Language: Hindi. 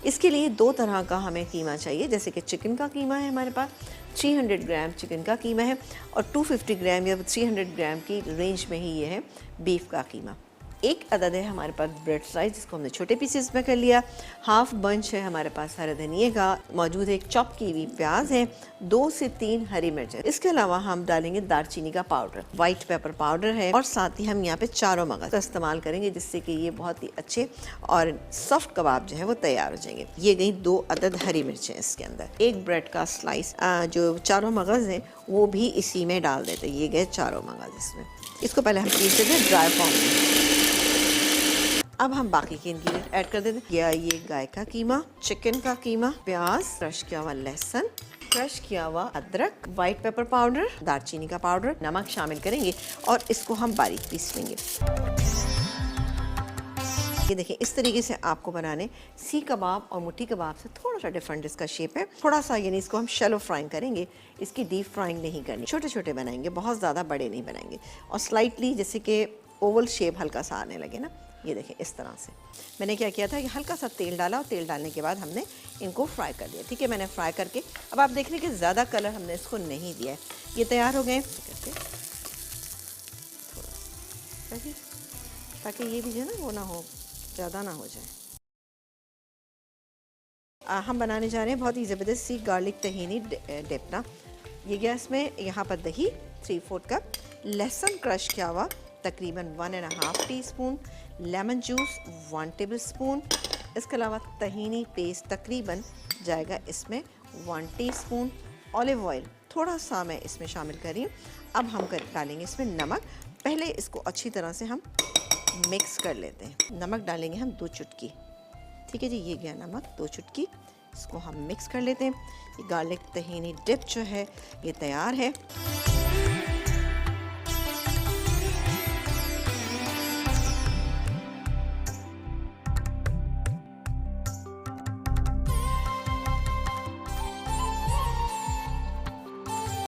इसके लिए दो तरह का हमें कीमा चाहिए, जैसे कि चिकन का कीमा है हमारे पास, 300 ग्राम चिकन का कीमा है, और 250 ग्राम या 300 ग्राम की रेंज में ही ये है बीफ का कीमा। एक अदद है हमारे पास ब्रेड स्लाइस, जिसको हमने छोटे पीसेस में कर लिया। हाफ बंच है हमारे पास हरे धनिए का मौजूद है, एक चॉप की हुई प्याज है, 2 से 3 हरी मिर्च है। इसके अलावा हम डालेंगे दालचीनी का पाउडर, व्हाइट पेपर पाउडर है, और साथ ही हम यहाँ पे चारों मगज का इस्तेमाल करेंगे, जिससे कि ये बहुत ही अच्छे और सॉफ्ट कबाब जो है वो तैयार हो जाएंगे। ये गई 2 अदद हरी मिर्च है इसके अंदर। एक ब्रेड का स्लाइस, जो चारों मगज है वो भी इसी में डाल देते। ये गए चारों मगज इसमें। इसको पहले हम पीस देते हैं ड्राई फॉर्म में। अब हम बाकी के इंग्रेडिएंट ऐड कर देते हैं। ये गाय का कीमा, चिकन का कीमा, प्याज, क्रश किया हुआ लहसुन, क्रश किया हुआ अदरक, व्हाइट पेपर पाउडर, दालचीनी का पाउडर, नमक शामिल करेंगे और इसको हम बारीक पीस लेंगे। ये देखिए, इस तरीके से आपको बनाने। सीख कबाब और मुट्ठी कबाब से थोड़ा सा डिफरेंट इसका शेप है, थोड़ा सा, यानी इसको हम शैलो फ्राइंग करेंगे, इसकी डीप फ्राइंग नहीं करनी। छोटे छोटे बनाएंगे, बहुत ज़्यादा बड़े नहीं बनाएंगे, और स्लाइटली जैसे कि ओवल शेप हल्का सा आने लगे ना, ये देखें इस तरह से। मैंने क्या किया था कि हल्का सा तेल डाला, और तेल डालने के बाद हमने इनको फ्राई कर दिया। ठीक है, मैंने फ्राई करके, अब आप देख रहे हैं कि ज़्यादा कलर हमने इसको नहीं दिया है, ये तैयार हो गए करके थोड़ा सा, ताकि ये भी जो है ना वो ना हो, ज़्यादा ना हो जाए। हम बनाने जा रहे हैं बहुत ही ज़बरदस्त सी गार्लिक तहीनी डिप ना। ये गया इसमें, यहाँ पर दही 3/4 कप, लहसुन क्रश किया हुआ तकरीबन 1.5 टीस्पून, लेमन जूस 1 टेबलस्पून, इसके अलावा तहीनी पेस्ट तकरीबन जाएगा इसमें 1 टीस्पून, ऑलिव ऑयल थोड़ा सा मैं इसमें शामिल कर रही हूँ। अब हम डालेंगे इसमें नमक। पहले इसको अच्छी तरह से हम मिक्स कर लेते हैं। नमक डालेंगे हम 2 चुटकी। ठीक है जी, ये गया नमक 2 चुटकी, इसको हम मिक्स कर लेते हैं। ये गार्लिक तहीनी डिप जो है ये तैयार है।